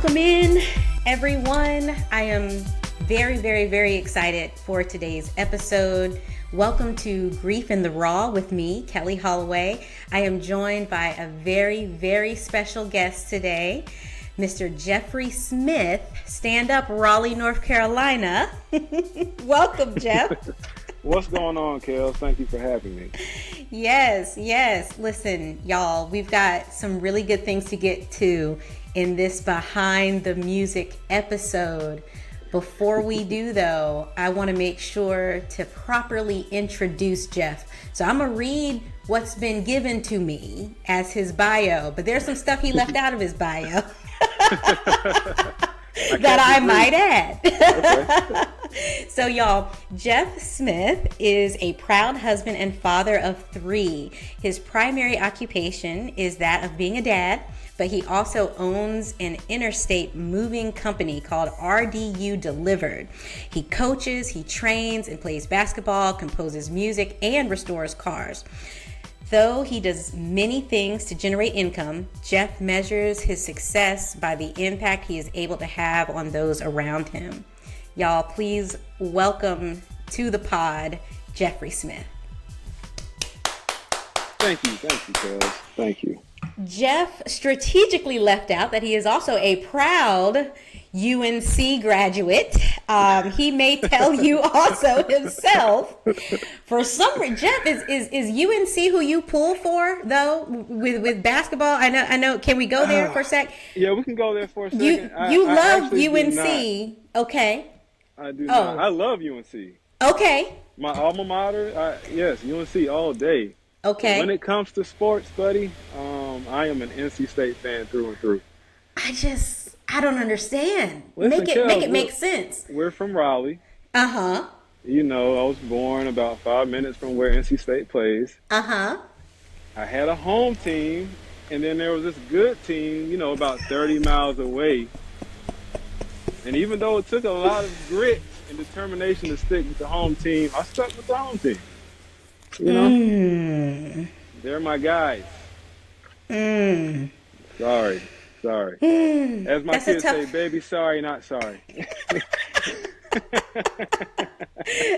Welcome in, everyone. I am very, very, very excited for today's episode. Welcome to Grief in the Raw with me, Kelli Holloway. I am joined by a very, very special guest today, Mr. Jeffery Smith, stand up Raleigh, North Carolina. Welcome, Jeff. What's going on, Kel? Thank you for having me. Yes. Listen, y'all, we've got some really good things to get to in this Behind the Music episode. Before we do, though, I want to make sure to properly introduce Jeff. So I'm going to read what's been given to me as his bio, but there's some stuff he left out of his bio that I might add. Okay. So y'all, Jeff Smith is a proud husband and father of 3. His primary occupation is that of being a dad, but he also owns an interstate moving company called RDU Delivered. He coaches, he trains and plays basketball, composes music, and restores cars. Though he does many things to generate income, Jeff measures his success by the impact he is able to have on those around him. Y'all, please welcome to the pod, Jeffery Smith. Thank you, Charles. Thank you. Jeff strategically left out that he is also a proud UNC graduate. He may tell you also himself. For some reason, Jeff, is UNC who you pull for though with basketball? I know. Can we go there for a sec? Yeah, we can go there for a second. You love UNC, okay? I do not. I love UNC. Okay. My alma mater. Yes, UNC all day. Okay. When it comes to sports, buddy, I am an NC State fan through and through. I don't understand. Listen, make it make sense. We're from Raleigh. Uh-huh. You know, I was born about 5 minutes from where NC State plays. Uh-huh. I had a home team, and then there was this good team, about 30 miles away. And even though it took a lot of grit and determination to stick with the home team, I stuck with the home team. They're my guys. Sorry. As my kids say, baby, sorry, not sorry.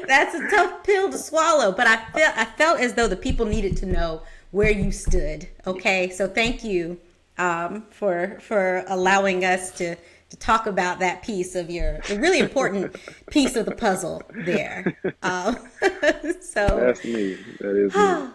That's a tough pill to swallow, but I felt as though the people needed to know where you stood. Okay, so thank you for allowing us to talk about that piece of a really important piece of the puzzle there. So that's me. That is me.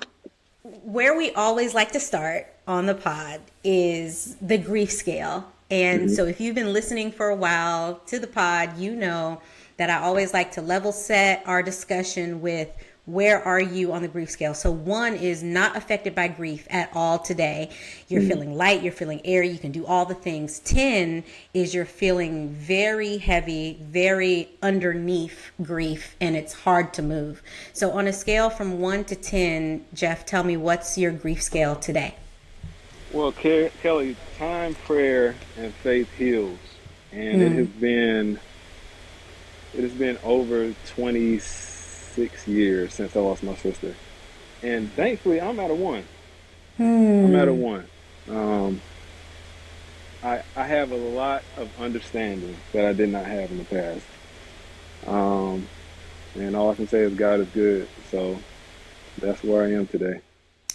Where we always like to start on the pod is the grief scale. And so if you've been listening for a while to the pod, you know that I always like to level set our discussion with where are you on the grief scale. So 1 is not affected by grief at all today. You're feeling light, you're feeling airy, you can do all the things. 10 is you're feeling very heavy, very underneath grief, and it's hard to move. So on a scale from 1 to 10, Jeff, tell me, what's your grief scale today? Well, Kelli, time, prayer, and faith heals. And it has been over 26 years since I lost my sister. And thankfully, I'm at a 1. I'm at a 1. I have a lot of understanding that I did not have in the past. And all I can say is God is good. So that's where I am today.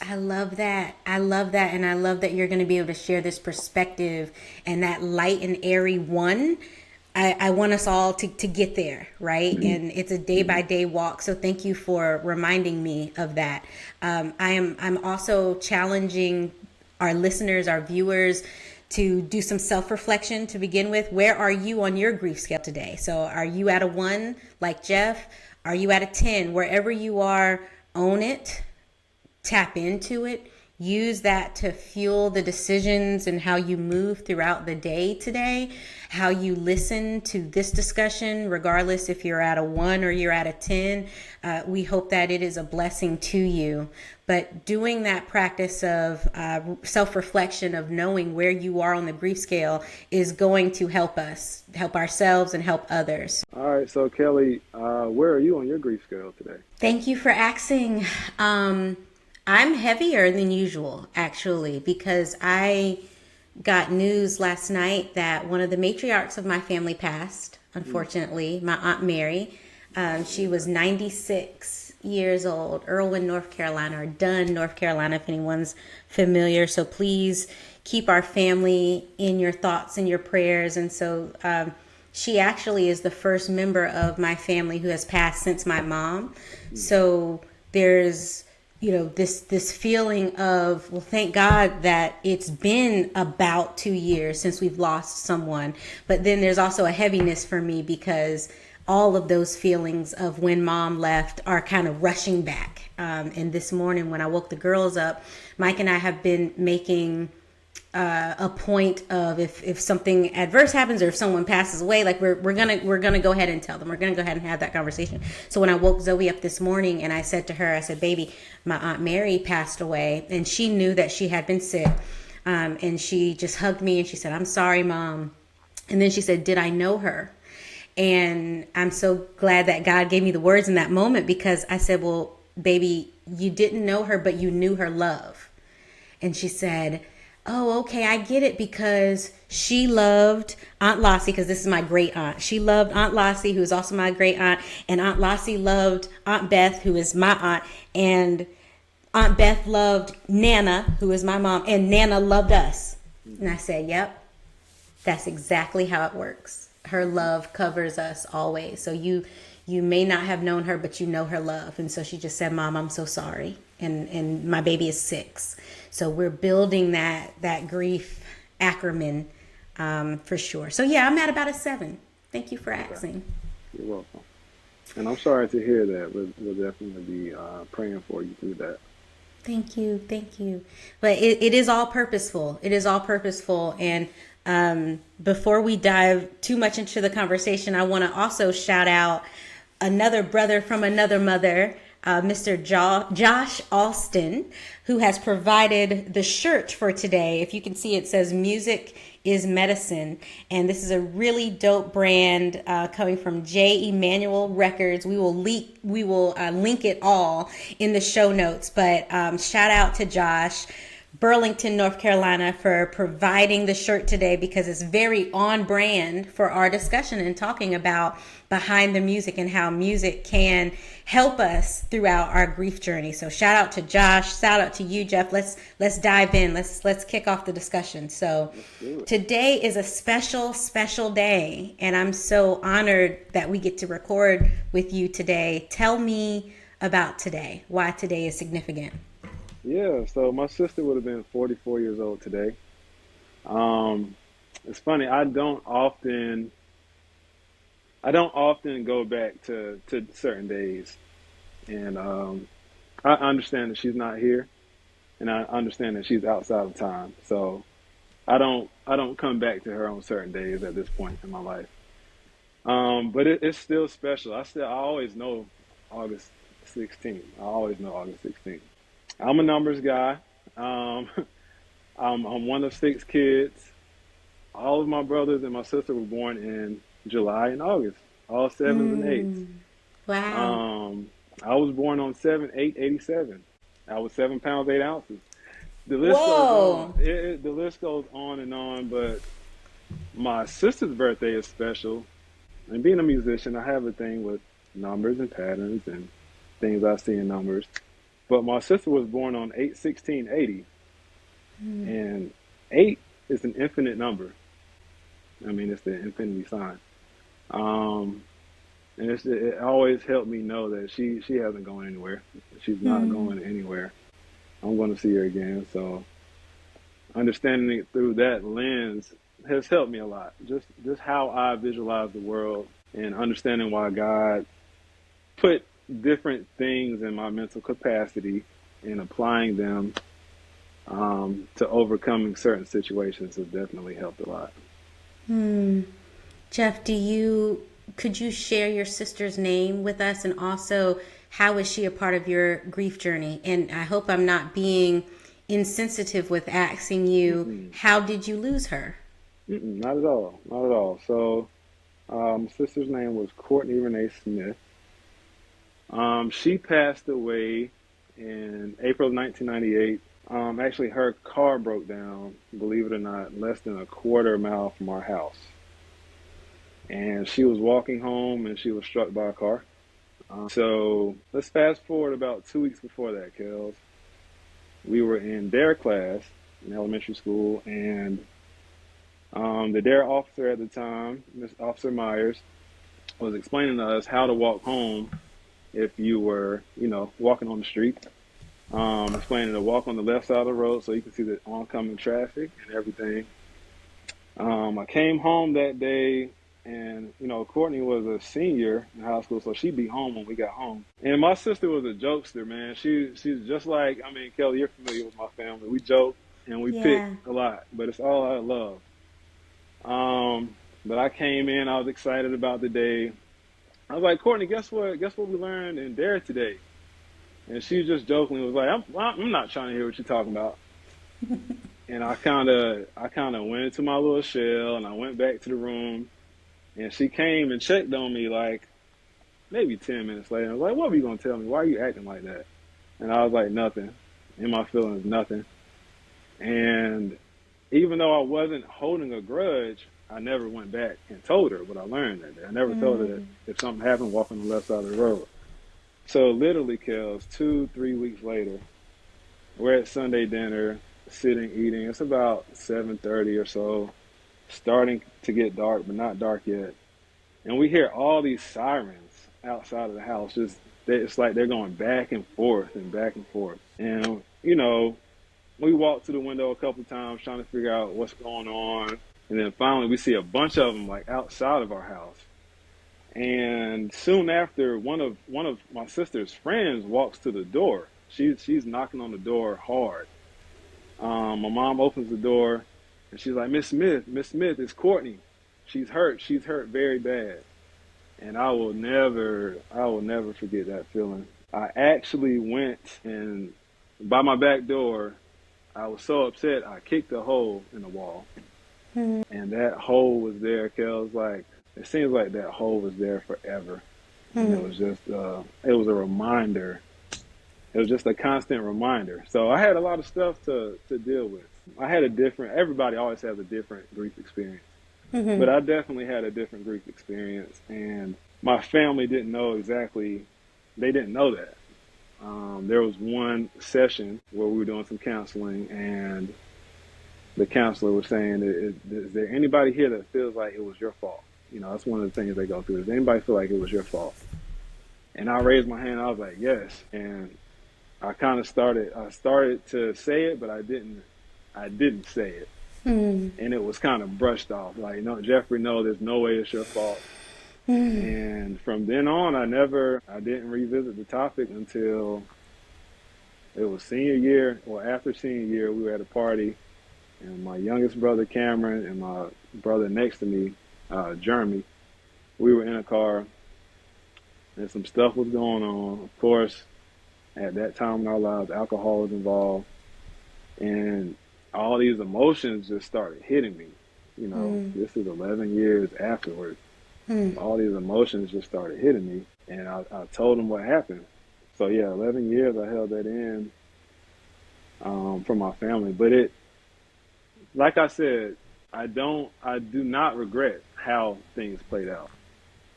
I love that. And I love that you're going to be able to share this perspective and that light and airy 1. I want us all to get there, right? And it's a day-by-day walk. So thank you for reminding me of that. I'm also challenging our listeners, our viewers, to do some self-reflection to begin with. Where are you on your grief scale today? So are you at a 1 like Jeff? Are you at a 10? Wherever you are, own it, tap into it. Use that to fuel the decisions and how you move throughout the day today, how you listen to this discussion, regardless if you're at a 1 or you're at a 10. We hope that it is a blessing to you. But doing that practice of self-reflection, of knowing where you are on the grief scale, is going to help us, help ourselves and help others. All right. So, Kelli, where are you on your grief scale today? Thank you for asking. I'm heavier than usual, actually, because I got news last night that one of the matriarchs of my family passed, unfortunately, my Aunt Mary. She was 96 years old, Irwin, North Carolina, or Dunn, North Carolina, if anyone's familiar. So please keep our family in your thoughts and your prayers. And so she actually is the first member of my family who has passed since my mom. So there's this feeling of, well, thank God that it's been about 2 years since we've lost someone. But then there's also a heaviness for me because all of those feelings of when mom left are kind of rushing back. And this morning when I woke the girls up, Mike and I have been making a point of if something adverse happens or if someone passes away, like we're gonna go ahead and tell them. We're gonna go ahead and have that conversation. So when I woke Zoe up this morning and I said to her, I said, baby, my Aunt Mary passed away, and she knew that she had been sick, and she just hugged me and she said, I'm sorry, Mom. And then she said, did I know her? And I'm so glad that God gave me the words in that moment, because I said, well, baby, you didn't know her, but you knew her love. And she said, oh, okay, I get it, because she loved Aunt Lossie, because this is my great aunt. She loved Aunt Lossie, who is also my great aunt, and Aunt Lossie loved Aunt Beth, who is my aunt, and Aunt Beth loved Nana, who is my mom, and Nana loved us. And I said, yep, that's exactly how it works. Her love covers us always. So you may not have known her, but you know her love. And so she just said, Mom, I'm so sorry. And my baby is 6. So we're building that grief acronym for sure. So yeah, I'm at about a 7. Thank you for asking. You're welcome. And I'm sorry to hear that. We'll definitely be praying for you through that. Thank you. But it is all purposeful. It is all purposeful. And before we dive too much into the conversation, I want to also shout out another brother from another mother, Mr. Josh Alston, who has provided the shirt for today. If you can see, it says "Music is Medicine," and this is a really dope brand coming from J. Emanuel Records. We will link it all in the show notes. But shout out to Josh, Burlington, North Carolina, for providing the shirt today, because it's very on brand for our discussion and talking about behind the music and how music can help us throughout our grief journey. So shout out to Josh, shout out to you, Jeff. Let's dive in. Let's kick off the discussion. So today is a special day, and I'm so honored that we get to record with you today. Tell me about today, why today is significant. Yeah, so my sister would have been 44 years old today. It's funny, I don't often go back to certain days, and I understand that she's not here, and I understand that she's outside of time. So I don't come back to her on certain days at this point in my life. But it's still special. I always know August 16th. I always know August 16th. I'm a numbers guy. I'm one of 6 kids. All of my brothers and my sister were born in July and August, all 7s and 8s. Wow. I was born on 7/8/87. I was 7 pounds 8 ounces. The list goes Whoa. on. The list goes on and on. But my sister's birthday is special. And being a musician, I have a thing with numbers and patterns and things I see in numbers. But my sister was born on 8/16/80, and 8 is an infinite number. I mean, it's the infinity sign. And it always helped me know that she hasn't gone anywhere. She's not going anywhere. I'm going to see her again. So understanding it through that lens has helped me a lot. Just how I visualize the world, and understanding why God put different things in my mental capacity and applying them to overcoming certain situations has definitely helped a lot. Jeff, could you share your sister's name with us, and also how is she a part of your grief journey? And I hope I'm not being insensitive with asking you, how did you lose her? Not at all. Not at all. So my sister's name was Courtney Renee Smith. She passed away in April of 1998 Actually, her car broke down, believe it or not, less than a quarter mile from our house. And she was walking home and she was struck by a car. So let's fast forward about 2 weeks before that, Kels. We were in DARE class in elementary school, and the DARE officer at the time, Miss Officer Myers, was explaining to us how to walk home if you were, walking on the street. Explaining to walk on the left side of the road so you can see the oncoming traffic and everything. I came home that day, and Courtney was a senior in high school, so she'd be home when we got home. And my sister was a jokester, man. She's just like, Kelly, you're familiar with my family. We joke and we pick Yeah. a lot, but it's all out of love. But I came in, I was excited about the day. I was like, Courtney, guess what? Guess what we learned in DARE today? And she just jokingly was like, I'm not trying to hear what you're talking about. And I kind of went into my little shell, and I went back to the room, and she came and checked on me like maybe 10 minutes later. I was like, what were you going to tell me? Why are you acting like that? And I was like, nothing. In my feelings, nothing. And even though I wasn't holding a grudge, I never went back and told her what I learned that day. I never told her that if something happened, walk on the left side of the road. So literally, Kels, 2-3 weeks later, we're at Sunday dinner, sitting, eating. It's about 7:30 or so, starting to get dark, but not dark yet. And we hear all these sirens outside of the house. It's like they're going back and forth and back and forth. And, we walked to the window a couple of times trying to figure out what's going on. And then finally we see a bunch of them like outside of our house. And soon after, one of my sister's friends walks to the door. She's knocking on the door hard. My mom opens the door, and she's like, Miss Smith, it's Courtney. She's hurt. She's hurt very bad. And I will never forget that feeling. I actually went, and by my back door, I was so upset, I kicked a hole in the wall. And that hole was there, Kels, like, it seems like that hole was there forever. And it was just, it was a reminder. It was just a constant reminder. So I had a lot of stuff to deal with. Everybody always has a different grief experience. But I definitely had a different grief experience. And my family didn't know exactly, they didn't know that. There was one session where we were doing some counseling, and the counselor was saying, is there anybody here that feels like it was your fault? That's one of the things they go through. Does anybody feel like it was your fault? And I raised my hand. I was like, yes. And I started to say it, but I didn't say it. And it was kind of brushed off. Like, no, Jeffrey, no, there's no way it's your fault. And from then on, I didn't revisit the topic until it was senior year. Or after senior year, we were at a party, and my youngest brother, Cameron, and my brother next to me, Jeremy, we were in a car, and some stuff was going on. Of course, at that time in our lives, alcohol was involved, and all these emotions just started hitting me. This is 11 years afterwards. All these emotions just started hitting me, and I told him what happened. So yeah, 11 years I held that in from my family. But like I said, I do not regret how things played out.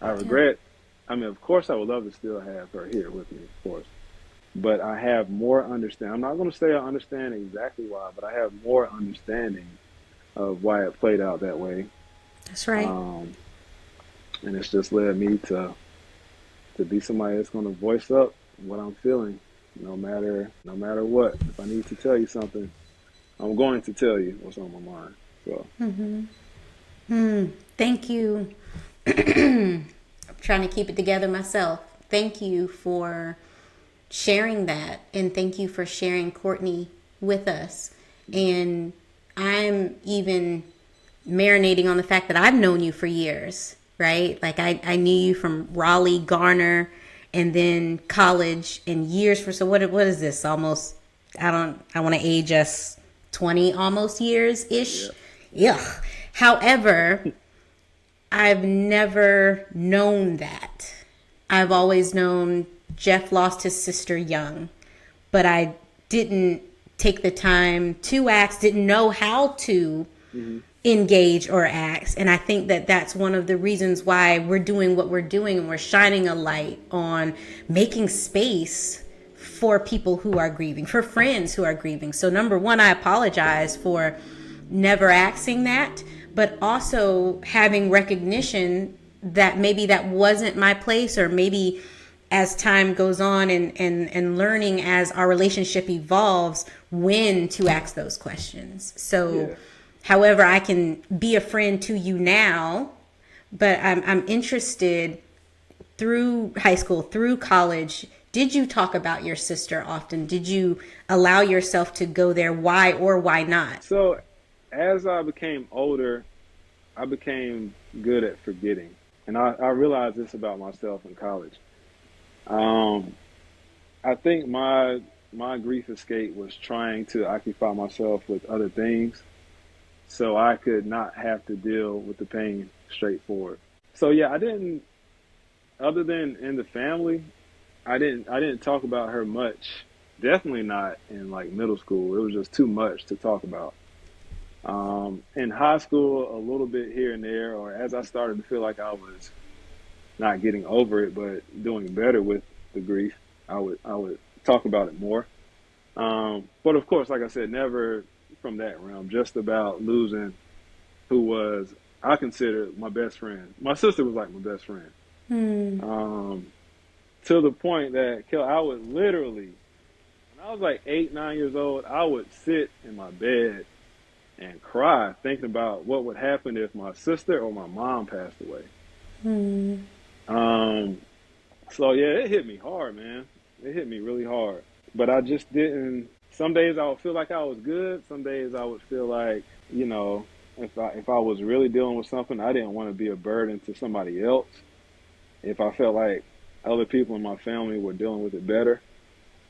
Of course I would love to still have her here with me, of course. But I have more understanding. I'm not going to say I understand exactly why, but I have more understanding of why it played out that way. That's right. And it's just led me to be somebody that's going to voice up what I'm feeling, no matter what. If I need to tell you something, I'm going to tell you what's on my mind. So. Thank you. I'm trying to keep it together myself. Thank you for sharing that, and thank you for sharing Courtney with us. And I'm even marinating on the fact that I've known you for years, right? Like I knew you from Raleigh, Garner, and then college, and years for, so what is this? Almost, I want to age us 20 almost years ish. Yeah. However, I've never known that. I've always known Jeff lost his sister young, but I didn't take the time to ask, didn't know how to Hmm. engage or ask. And I think that that's one of the reasons why we're doing what we're doing, and we're shining a light on making space for people who are grieving, for friends who are grieving. So number one, I apologize for never asking that, but also having recognition that maybe that wasn't my place, or maybe as time goes on, and learning as our relationship evolves when to ask those questions. So Yeah. however I can be a friend to you now, but I'm interested, through high school, through college, did you talk about your sister often? Did you allow yourself to go there? Why or why not? So as I became older, I became good at forgetting. And I realized this about myself in college. Um, I think my grief escape was trying to occupy myself with other things so I could not have to deal with the pain straightforward. So yeah, I didn't, other than in the family, I didn't talk about her much. Definitely not in like middle school. It was just too much to talk about. In high school, a little bit here and there, or as I started to feel like I was not getting over it, but doing better with the grief, I would talk about it more. But of course, like I said, never from that realm. Just about losing who was I considered my best friend. My sister was like my best friend. Hmm. Um, to the point that I would literally, when I was like 8, 9 years old, I would sit in my bed and cry thinking about what would happen if my sister or my mom passed away. Hmm. Um, so yeah, it hit me hard, man. It hit me really hard. But I just didn't. Some days I would feel like I was good. Some days I would feel like, if I was really dealing with something, I didn't want to be a burden to somebody else. If I felt like other people in my family were dealing with it better,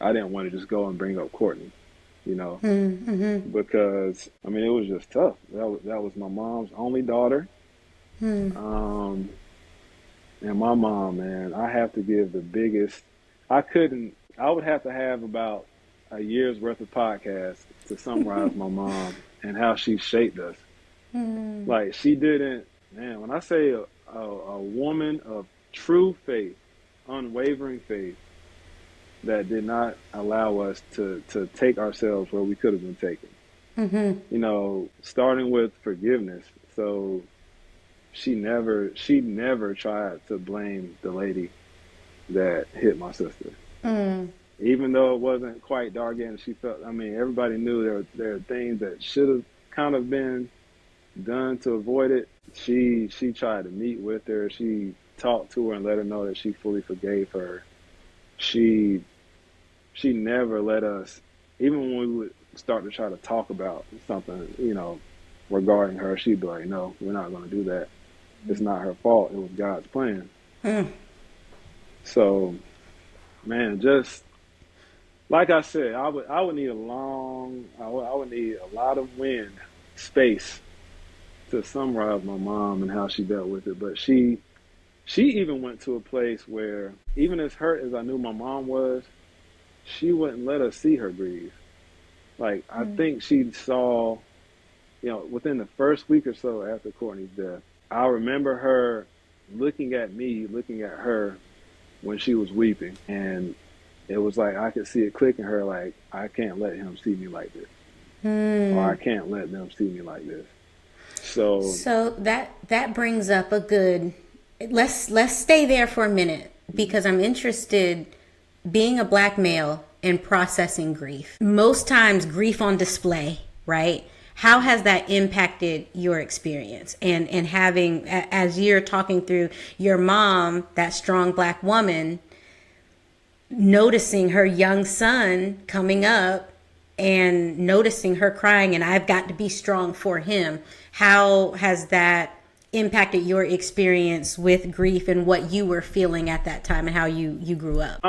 I didn't want to just go and bring up Courtney, you know, Hmm. because I mean it was just tough. That was my mom's only daughter. Hmm. Um, And my mom, man, I have to give the biggest. I couldn't. I would have to have about a year's worth of podcasts to summarize my mom and how she shaped us. Hmm. Like she didn't, man. When I say a woman of true faith, unwavering faith, that did not allow us to take ourselves where we could have been taken. Hmm. Starting with forgiveness. So she never tried to blame the lady that hit my sister. Hmm. Even though it wasn't quite dark and she felt, I mean, everybody knew there are things that should have kind of been done to avoid it. She tried to meet with her. She talked to her and let her know that she fully forgave her. She she never let us, even when we would start to try to talk about something, regarding her, she'd be like, "No, we're not going to do that. It's not her fault. It was God's plan." Hmm. So, man, just like I said, I would need I would need a lot of wind space to summarize my mom and how she dealt with it. But she even went to a place where, even as hurt as I knew my mom was, she wouldn't let us see her grieve. Like I think she saw, within the first week or so after Courtney's death, I remember her looking at me, looking at her when she was weeping, and it was like I could see it click in her, like I can't let him see me like this, or Hmm. I can't let them see me like this. So, So that brings up a good. Let's stay there for a minute, because I'm interested. Being a black male and processing grief, most times grief on display, right? How has that impacted your experience, and having, as you're talking through your mom, that strong black woman, noticing her young son coming up and noticing her crying, and I've got to be strong for him. How has that impacted your experience with grief and what you were feeling at that time, and how you grew up?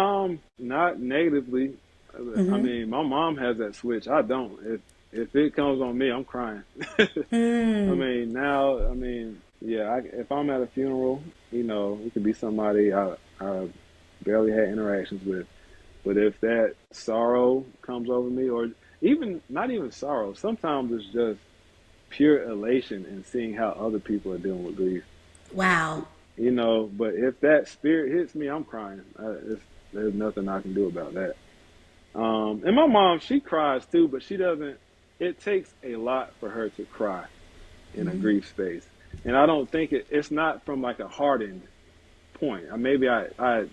not negatively. I Mm-hmm. mean, my mom has that switch. I don't. If it comes on me, I'm crying. I Mm. mean, now, I mean, yeah, if I'm at a funeral, it could be somebody I barely had interactions with. But if that sorrow comes over me, or even not even sorrow. Sometimes it's just pure elation in seeing how other people are dealing with grief. Wow. But if that spirit hits me, I'm crying. There's nothing I can do about that. And my mom, she cries too, but she doesn't. It takes a lot for her to cry in a Mm-hmm. grief space, and I don't think it's not from like a hardened point. Maybe I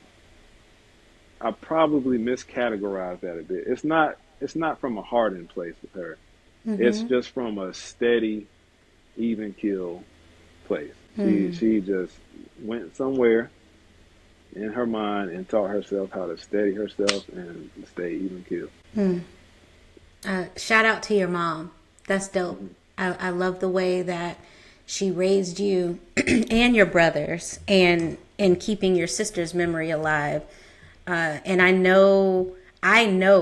probably miscategorized that a bit. It's not from a hardened place with her. It's Mm-hmm. just from a steady, even keel place. She Mm. she just went somewhere in her mind and taught herself how to steady herself and stay even keel. Mm. Shout out to your mom. That's dope. Hmm. I love the way that she raised you and your brothers, and keeping your sister's memory alive. And I know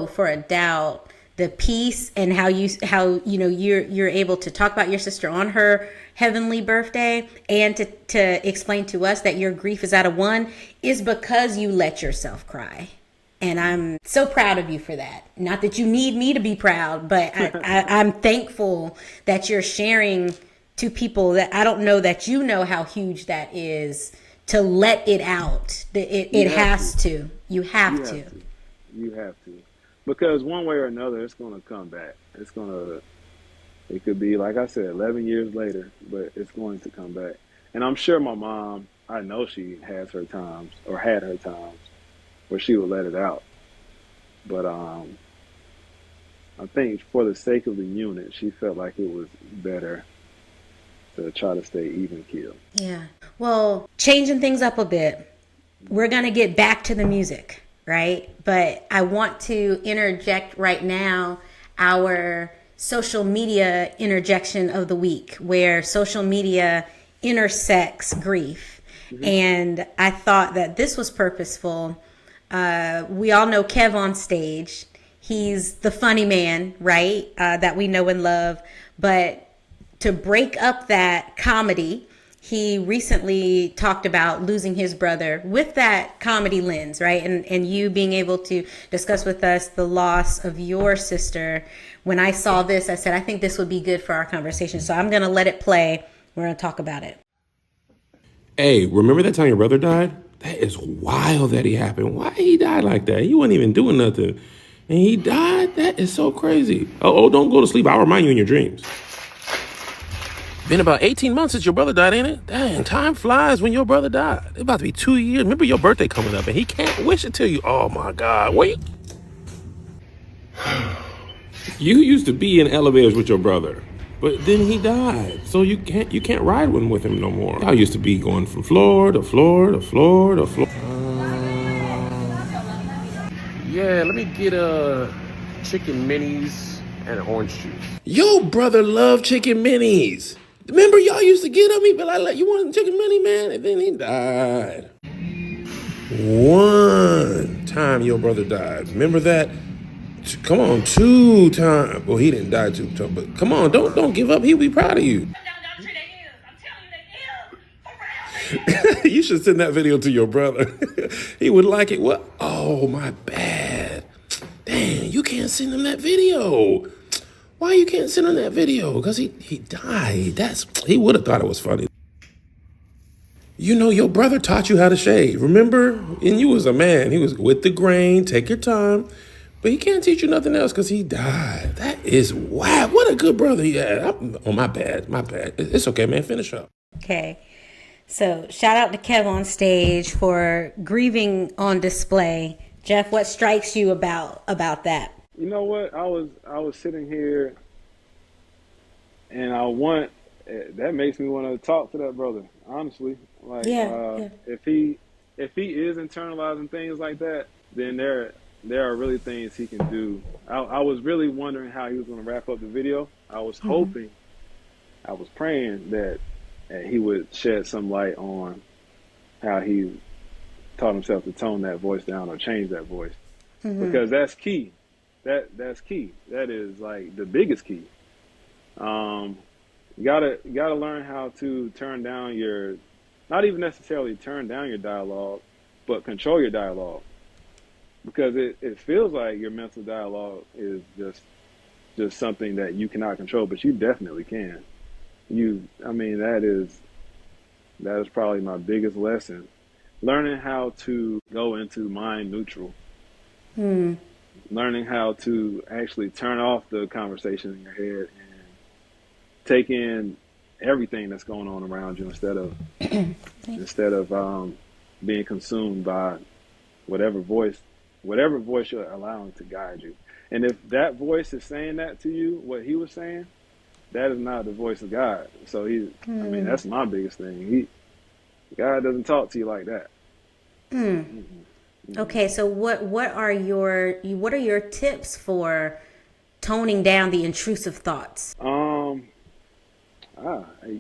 for a doubt the peace and how you're able to talk about your sister on her heavenly birthday, and to explain to us that your grief is at a one, is because you let yourself cry. And I'm so proud of you for that. Not that you need me to be proud, but I'm thankful that you're sharing to people that I don't know that you know how huge that is, to let it out. You It have to. has to. You You have have to. to. You have to. Because one way or another, it's going to come back. It could be, like I said, 11 years later, but it's going to come back. And I'm sure my mom, I know she has her times, or had her times, where she would let it out. But I think for the sake of the unit, she felt like it was better to try to stay even keel. Yeah. Well, changing things up a bit, we're going to get back to the music, right? But I want to interject right now our social media interjection of the week, where social media intersects grief. Hmm. And I thought that this was purposeful. We all know Kev on stage. He's the funny man, right? That we know and love. But to break up that comedy, he recently talked about losing his brother with that comedy lens, right? And you being able to discuss with us the loss of your sister. When I saw this, I said, I think this would be good for our conversation. So I'm going to let it play. We're going to talk about it. Hey, remember that time your brother died? That is wild that he happened. Why he died like that? He wasn't even doing nothing. And he died? That is so crazy. Oh, don't go to sleep. I'll remind you in your dreams. Been about 18 months since your brother died, ain't it? Dang, time flies when your brother died. It's about to be 2 years. Remember your birthday coming up and he can't wish it to you. Oh my God. Wait. You used to be in elevators with your brother, but then he died. So you can't ride one with him no more. Y'all used to be going from floor to floor to floor to floor. Yeah, let me get a chicken minis and an orange juice. Your brother loved chicken minis. Remember y'all used to get him? He'd be like, you want a chicken mini, man? And then he died. One time your brother died. Remember that? Come on, 2 times. Well, he didn't die 2 times, but come on, don't give up. He'll be proud of you. You should send that video to your brother. He would like it. What? Oh, my bad. Dang, you can't send him that video. Why you can't send him that video? Because he died. He would have thought it was funny. You know, your brother taught you how to shave, remember? And you was a man. He was with the grain, take your time. But he can't teach you nothing else because he died. That is wow. What a good brother he had. Oh, my bad. My bad. It's okay, man. Finish up. Okay. So shout out to Kev on stage for grieving on display. Jeff, what strikes you about that? You know what? I was sitting here, and that makes me want to talk to that brother. Honestly, like Yeah, yeah. if he is internalizing things like that, then there are really things he can do. I was really wondering how he was going to wrap up the video. I was hoping, I was praying that he would shed some light on how he taught himself to tone that voice down or change that voice, because that's key. That's key. That is like the biggest key. Um, you gotta learn how to turn down your, not even necessarily turn down your dialogue, but control your dialogue, because it feels like your mental dialogue is just just something that you cannot control, but you definitely can. I mean, that is probably my biggest lesson. Learning how to go into mind neutral. Learning how to actually turn off the conversation in your head and take in everything that's going on around you instead of being consumed by whatever voice you're allowing to guide you. And if that voice is saying that to you, what he was saying, that is not the voice of God. So I mean, that's my biggest thing. God doesn't talk to you like that. Okay, so what are your tips for toning down the intrusive thoughts? You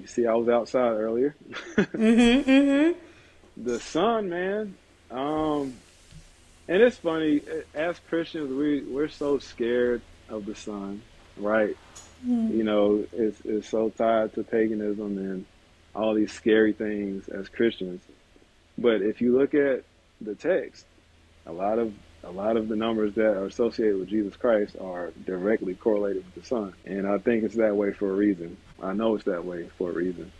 see, I was outside earlier. The sun, man. And it's funny, as Christians, we're so scared of the sun, right? You know, it's so tied to paganism and all these scary things as Christians. But if you look at the text, a lot of the numbers that are associated with Jesus Christ are directly correlated with the sun. And I think it's that way for a reason. I know it's that way for a reason.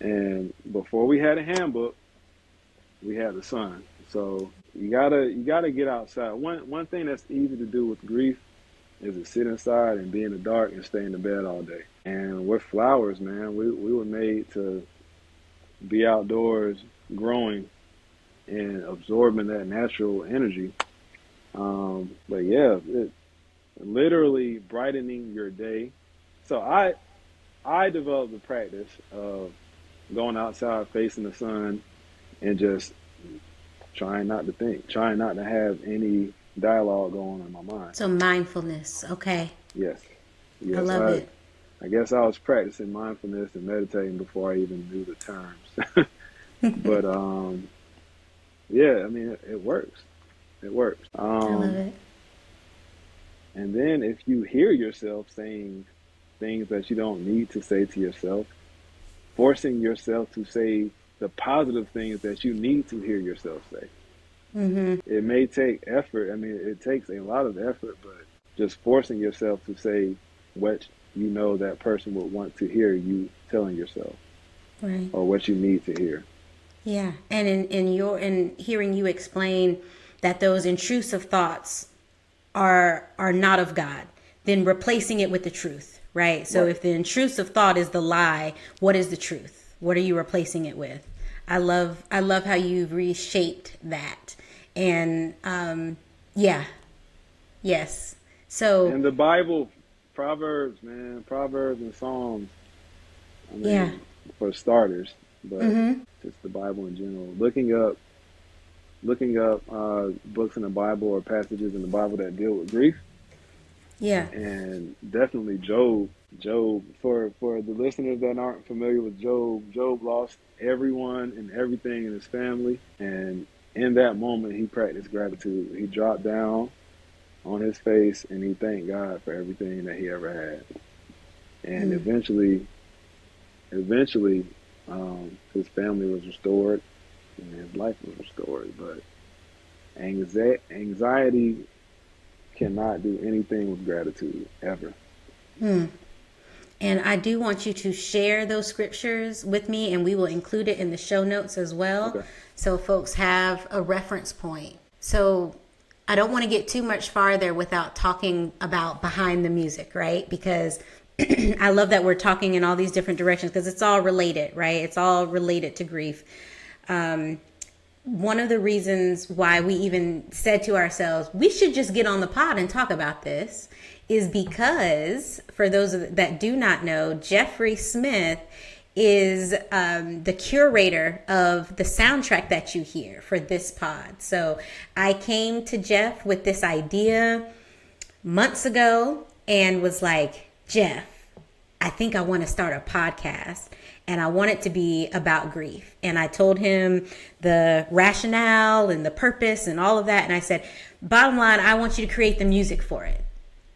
And before we had a handbook, we had the sun. So you gotta get outside. One thing that's easy to do with grief is to sit inside and be in the dark and stay in the bed all day. And we're flowers, man. We were made to be outdoors growing and absorbing that natural energy. But yeah, it literally brightening your day. So I developed the practice of going outside, facing the sun, and just trying not to think, trying not to have any dialogue going on in my mind. So mindfulness, okay. Yes. I love it. I guess I was practicing mindfulness and meditating before I even knew the terms. But yeah, I mean, it works. It works. I love it. And then if you hear yourself saying things that you don't need to say to yourself, forcing yourself to say the positive things that you need to hear yourself say. It may take effort. I mean, it takes a lot of effort, but just forcing yourself to say what you know that person would want to hear you telling yourself, right, or what you need to hear. Yeah, and in hearing you explain that those intrusive thoughts are not of God, then replacing it with the truth, right? So if the intrusive thought is the lie, what is the truth? What are you replacing it with? I love how you've reshaped that. And yes. So and the Bible, Proverbs, man, Proverbs and Psalms. I mean, for starters, but just the Bible in general. Looking up books in the Bible or passages in the Bible that deal with grief. Yeah. And definitely Job. For the listeners that aren't familiar with Job lost everyone and everything in his family. And in that moment, he practiced gratitude. He dropped down on his face and he thanked God for everything that he ever had. And eventually, his family was restored and his life was restored. But anxiety cannot do anything with gratitude, ever. And I do want you to share those scriptures with me, and we will include it in the show notes as well. Okay. So folks have a reference point. So I don't want to get too much farther without talking about behind the music, right? Because I love that we're talking in all these different directions because it's all related, right? It's all related to grief. One of the reasons why we even said to ourselves, we should just get on the pod and talk about this is because, for those that do not know, Jeffrey Smith is the curator of the soundtrack that you hear for this pod. So I came to Jeff with this idea months ago and was like, Jeff, I think I want to start a podcast and I want it to be about grief. And I told him the rationale and the purpose and all of that. And I said, bottom line, I want you to create the music for it.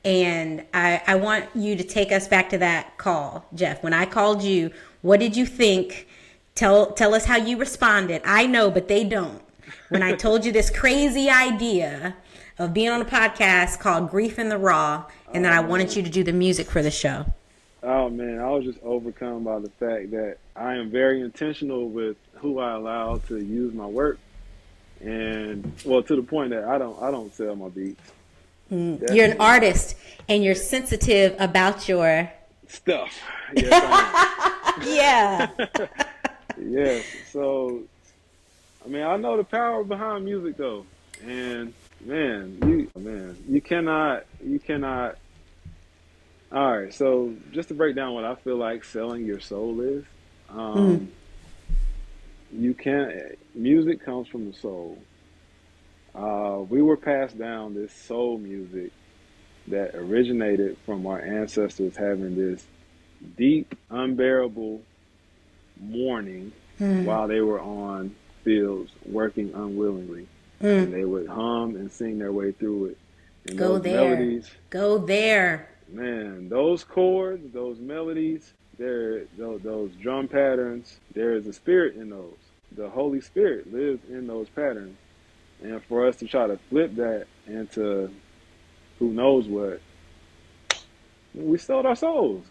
And I want you to take us back to that call, Jeff. When I called you, what did you think? Tell us how you responded. I know, but they don't. When I told you this crazy idea of being on a podcast called Grief in the Raw, and then I wanted you to do the music for the show. Oh man, I was just overcome by the fact that I am very intentional with who I allow to use my work, and well, to the point that I don't sell my beats. You're an artist, and you're sensitive about your stuff. Yes, I yeah. am. Yes. So, I mean, I know the power behind music, though, and you cannot. All right, so just to break down what I feel like selling your soul is, you can't. Music comes from the soul. We were passed down this soul music that originated from our ancestors having this deep, unbearable mourning while they were on fields working unwillingly, and they would hum and sing their way through it. And Go those there. melodies, Go there. man, those chords, those melodies, those drum patterns, there is a spirit in those. The Holy Spirit lives in those patterns. And for us to try to flip that into who knows what, we sold our souls.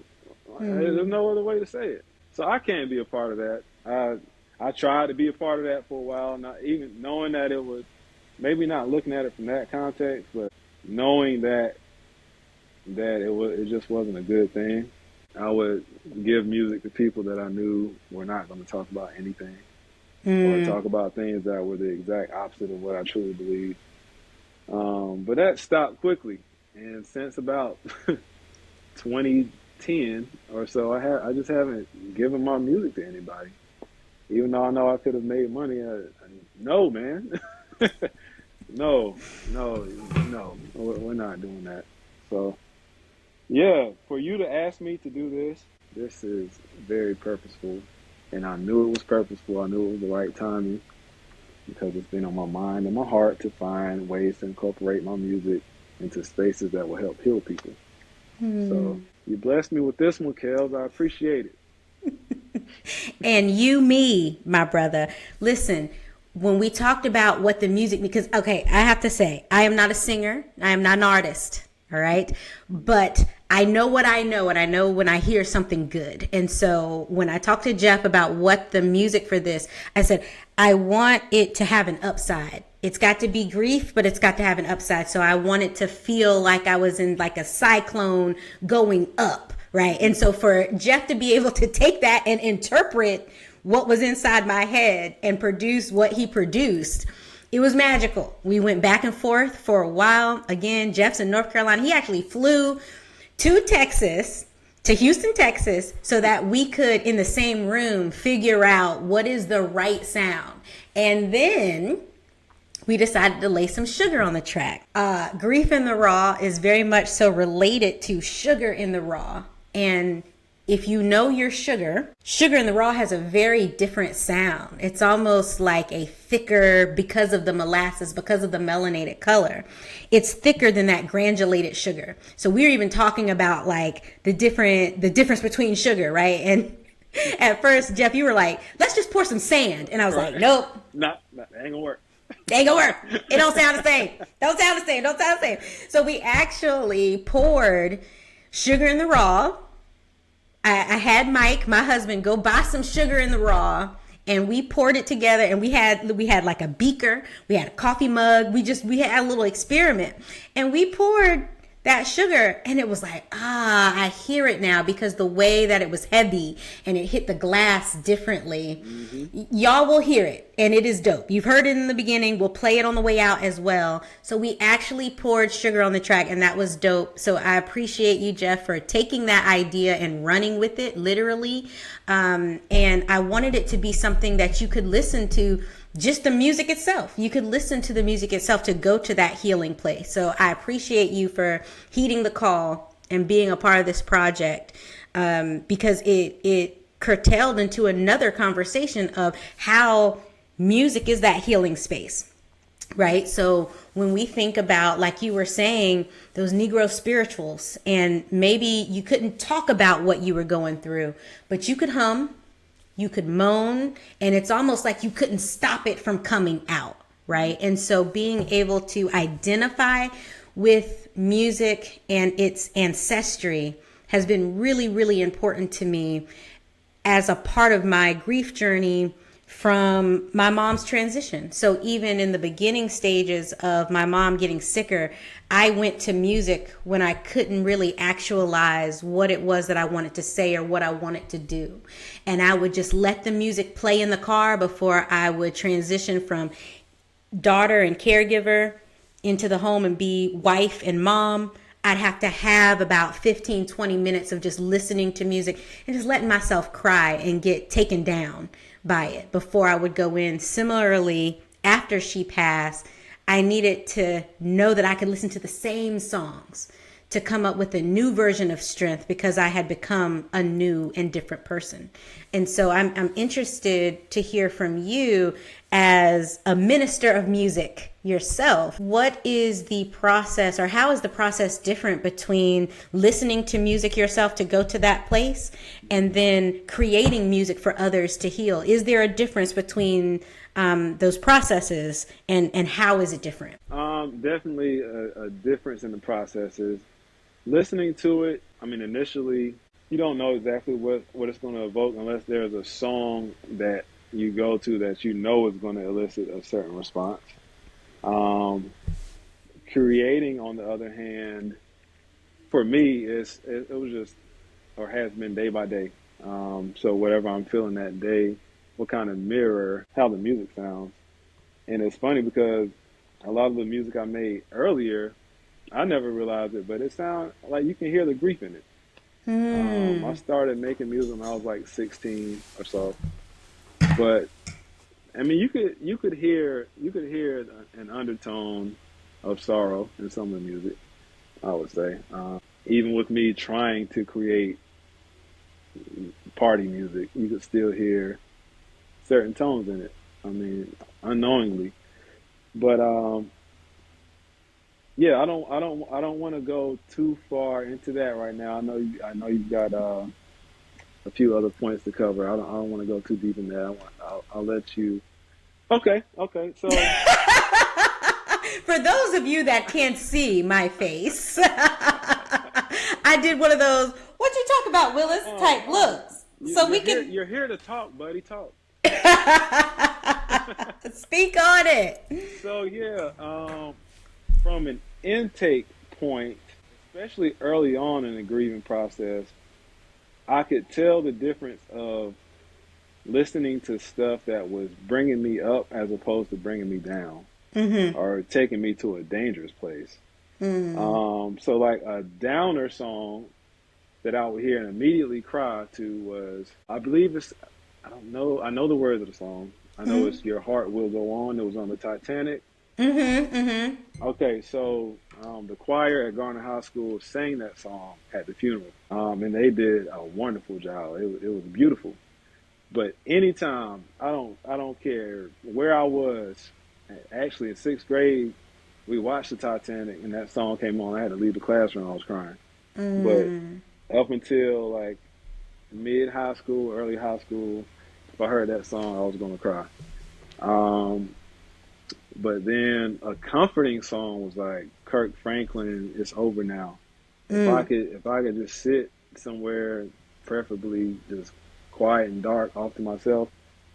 There's no other way to say it. So I can't be a part of that. I tried to be a part of that for a while, not even knowing that it was, maybe not looking at it from that context, but knowing that it just wasn't a good thing. I would give music to people that I knew were not going to talk about anything or talk about things that were the exact opposite of what I truly believed. But that stopped quickly, and since about 2010 or so, I just haven't given my music to anybody. Even though I know I could have made money, no, man. No, we're not doing that. So, yeah, for you to ask me to do this is very purposeful. And I knew it was purposeful. I knew it was the right timing because it's been on my mind and my heart to find ways to incorporate my music into spaces that will help heal people. So you blessed me with this one, Kels. I appreciate it. And you, me, my brother. Listen, when we talked about what the music, because, okay, I have to say, I am not a singer. I am not an artist. All right. But I know what I know, and I know when I hear something good. And so when I talked to Jeff about what the music for this, I said, I want it to have an upside. It's got to be grief, but it's got to have an upside. So I want it to feel like I was in like a cyclone going up. Right. And so for Jeff to be able to take that and interpret what was inside my head and produce what he produced, it was magical. We went back and forth for a while. Again, Jeff's in North Carolina. He actually flew to Texas, to Houston, Texas, so that we could, in the same room, figure out what is the right sound. And then we decided to lay some sugar on the track. Grief in the Raw is very much so related to Sugar in the Raw. And if you know your sugar in the raw has a very different sound. It's almost like a thicker, because of the molasses, because of the melanated color, it's thicker than that granulated sugar. So we're even talking about like the difference between sugar, right? And at first, Jeff, you were like, let's just pour some sand. And I was like, nope. No, that ain't gonna work. They ain't gonna work. It don't sound the same. Don't sound the same. So we actually poured sugar in the raw. I had Mike, my husband, go buy some sugar in the raw, and we poured it together, and we had like a beaker, we had a coffee mug, we had a little experiment, and we poured that sugar, and it was like, I hear it now, because the way that it was heavy and it hit the glass differently. Y'all will hear it, and it is dope. You've heard it in the beginning. We'll play it on the way out as well. So we actually poured sugar on the track, and that was dope. So I appreciate you, Jeff, for taking that idea and running with it, literally. And I wanted it to be something that you could listen to, just the music itself. You could listen to the music itself to go to that healing place. So I appreciate you for heeding the call and being a part of this project, because it curtailed into another conversation of how music is that healing space, right? So when we think about, like you were saying, those Negro spirituals, and maybe you couldn't talk about what you were going through, but you could hum, you could moan, and it's almost like you couldn't stop it from coming out, right? And so being able to identify with music and its ancestry has been really, really important to me as a part of my grief journey from my mom's transition. So even in the beginning stages of my mom getting sicker, I went to music when I couldn't really actualize what it was that I wanted to say or what I wanted to do. And I would just let the music play in the car before I would transition from daughter and caregiver into the home and be wife and mom. I'd have to have about 15, 20 minutes of just listening to music and just letting myself cry and get taken down by it before I would go in. Similarly, after she passed, I needed to know that I could listen to the same songs to come up with a new version of strength because I had become a new and different person. And so I'm interested to hear from you as a minister of music yourself. What is the process, or how is the process different between listening to music yourself to go to that place and then creating music for others to heal? Is there a difference between those processes, and how is it different? Definitely a difference in the processes. Listening to it, I mean, initially, you don't know exactly what it's going to evoke unless there's a song that you go to that you know is going to elicit a certain response. Creating, on the other hand, for me, it was just, or has been day by day. So whatever I'm feeling that day will kind of mirror how the music sounds. And it's funny because a lot of the music I made earlier, I never realized it, but it sounds like you can hear the grief in it. I started making music when I was like 16 or so, but I mean, you could hear an undertone of sorrow in some of the music, I would say. Even with me trying to create party music, you could still hear certain tones in it. I mean, unknowingly, but yeah, I don't want to go too far into that right now. I know you've got a few other points to cover. I don't want to go too deep in that. I'll let you. Okay. So For those of you that can't see my face, I did one of those "what you talk about, Willis" type looks. So we can. You're here to talk, buddy. Talk. Speak on it. So yeah, from an intake point, especially early on in the grieving process, I could tell the difference of listening to stuff that was bringing me up as opposed to bringing me down, or taking me to a dangerous place. So like a downer song that I would hear and immediately cry to was, I believe it's, I don't know, I know the words of the song. I know it's "Your Heart Will Go On." It was on the Titanic. Okay, so the choir at Garner High School sang that song at the funeral, and they did a wonderful job. It was beautiful. But anytime, I don't care where I was. Actually, in 6th grade, we watched the Titanic, and that song came on. I had to leave the classroom. I was crying. But up until like mid high school, early high school, if I heard that song, I was going to cry. But then a comforting song was like Kirk Franklin, "It's Over Now." If I could just sit somewhere, preferably just quiet and dark, off to myself,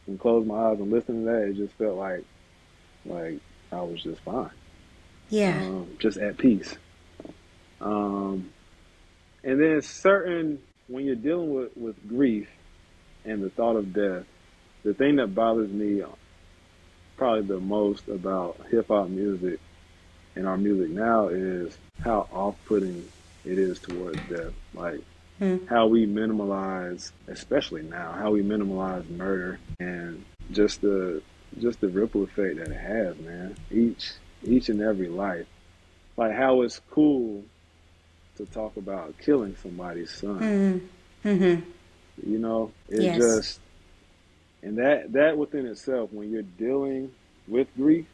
and close my eyes and listen to that, it just felt like I was just fine. Yeah. Just at peace. And then when you're dealing with grief and the thought of death, the thing that bothers me probably the most about hip hop music and our music now is how off-putting it is towards death. Like how we minimalize, especially now, how we minimalize murder and just the ripple effect that it has, man. Each and every life. Like how it's cool to talk about killing somebody's son. You know, it just, and that within itself, when you're dealing with grief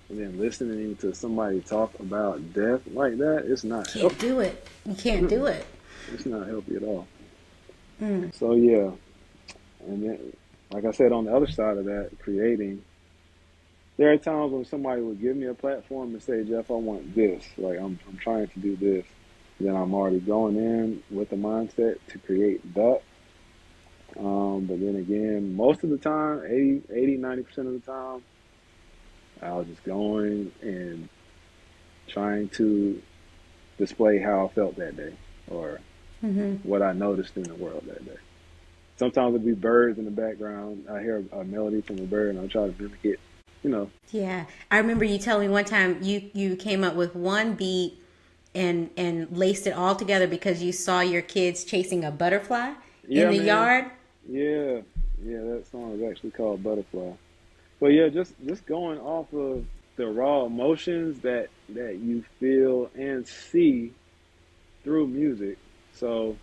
and then listening to somebody talk about death like that, it's not healthy. Can't do it. You can't do it. It's not healthy at all. So yeah, and then, like I said, on the other side of that, creating, there are times when somebody would give me a platform and say, Jeff, I want this. Like I'm trying to do this. Then I'm already going in with the mindset to create that. But then again, most of the time, 90% of the time, I was just going and trying to display how I felt that day or what I noticed in the world that day. Sometimes it'd be birds in the background. I hear a melody from a bird and I try to mimic it, you know. Yeah. I remember you telling me one time you came up with one beat and laced it all together because you saw your kids chasing a butterfly in Yeah, the man. yard. Yeah. Yeah, that song is actually called Butterfly. But yeah, just going off of the raw emotions that you feel and see through music. So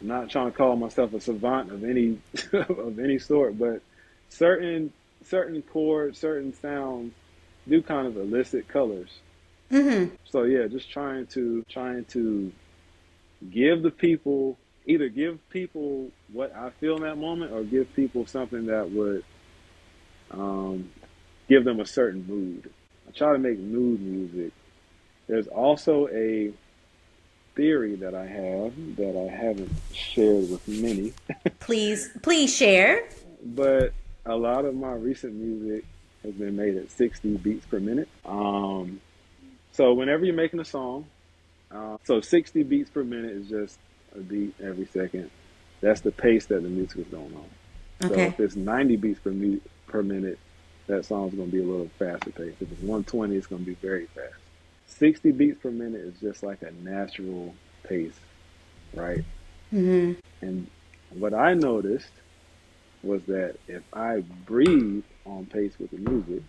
I'm not trying to call myself a savant of any of any sort, but certain certain chords, certain sounds do kind of elicit colors. So yeah, just trying to give the people either give people what I feel in that moment or give people something that would um, give them a certain mood. I try to make mood music. There's also a theory that I have that I haven't shared with many, Please share. but a lot of my recent music has been made at 60 beats per minute. So whenever you're making a song, so 60 beats per minute is just a beat every second. That's the pace that the music is going on. So Okay. if it's 90 beats per minute, that song's going to be a little faster pace. If it's 120, it's going to be very fast. 60 beats per minute is just like a natural pace, right? And what I noticed was that if I breathe on pace with the music,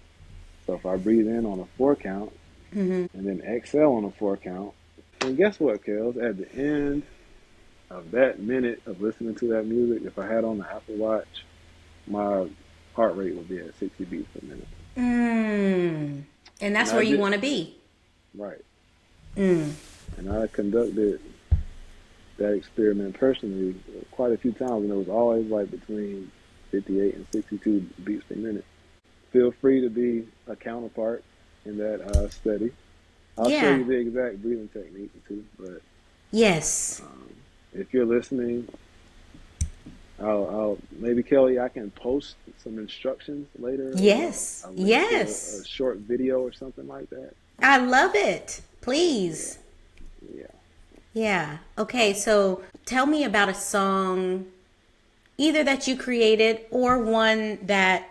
so if I breathe in on a 4 count and then exhale on a 4 count, then guess what, Kels? At the end of that minute of listening to that music, if I had on the Apple Watch, my heart rate would be at 60 beats per minute. And And that's I where you did, want to be. right. And I conducted that experiment personally quite a few times, and it was always like between 58 and 62 beats per minute. Feel free to be a counterpart in that study. I'll show Yeah. you the exact breathing technique too, but Yes. if you're listening, I'll maybe Kelly, I can post some instructions later or Yes. a link to a Yes. short video or something like that. I love it. Please. Yeah. Yeah. Okay, so tell me about a song either that you created or one that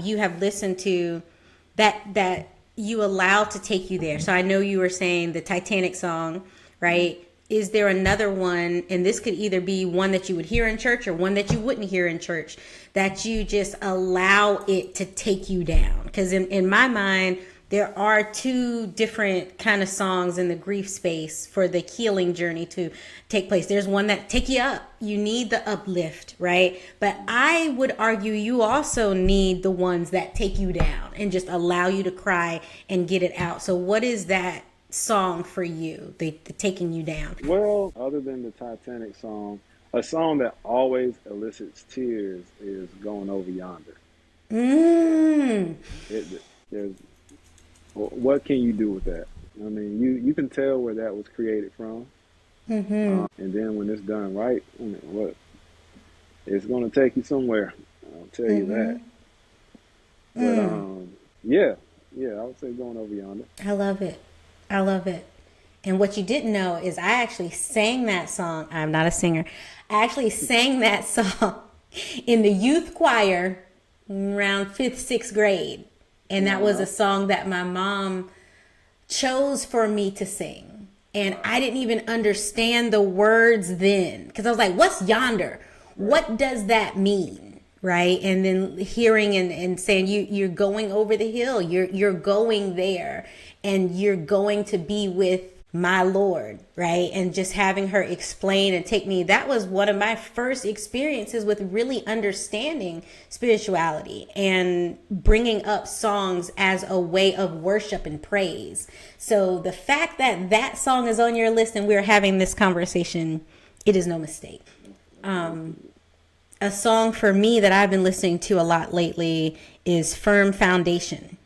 you have listened to that you allow to take you there. So I know you were saying the Titanic song, right? Is there another one, and this could either be one that you would hear in church or one that you wouldn't hear in church, that you just allow it to take you down? Because in my mind, there are two different kind of songs in the grief space for the healing journey to take place. There's one that take you up. You need the uplift, right? But I would argue you also need the ones that take you down and just allow you to cry and get it out. So what is that song for you, the taking you down? Well, other than the Titanic song, a song that always elicits tears is "Going Over Yonder." Mm. It, there's what can you do with that? I mean, you can tell where that was created from, and then when it's done right, I mean, what it's going to take you somewhere. I'll tell you that. But yeah, yeah, I would say "Going Over Yonder." I love it. I love it. And what you didn't know is I actually sang that song. I'm not a singer. I actually sang that song in the youth choir around fifth, sixth grade. And that was a Wow, song that my mom chose for me to sing. And I wow, didn't even understand the words then. Because I was like, what's yonder? right. What does that mean? Right. And then hearing and saying you're going over the hill. You're going there and you're going to be with my Lord, right? And just having her explain and take me, that was one of my first experiences with really understanding spirituality and bringing up songs as a way of worship and praise. So the fact that that song is on your list and we're having this conversation, it is no mistake. A song for me that I've been listening to a lot lately is Firm Foundation.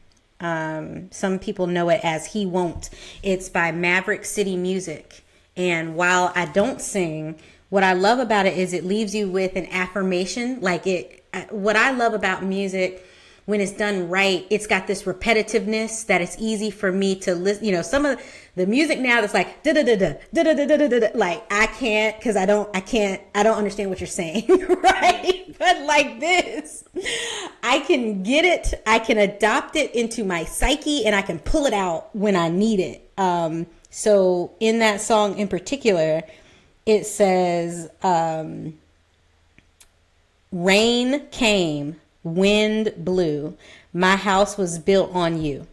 Some people know it as He Won't. It's by Maverick City Music. And while I don't sing, what I love about it is it leaves you with an affirmation. What I love about music, when it's done right, it's got this repetitiveness that it's easy for me to listen. You know, some of the music now that's like da da da da da da da da da, like I can't, because I don't understand what you're saying, right? But like this, I can get it, I can adopt it into my psyche, and I can pull it out when I need it. So in that song in particular, it says, rain came, wind blew, my house was built on you.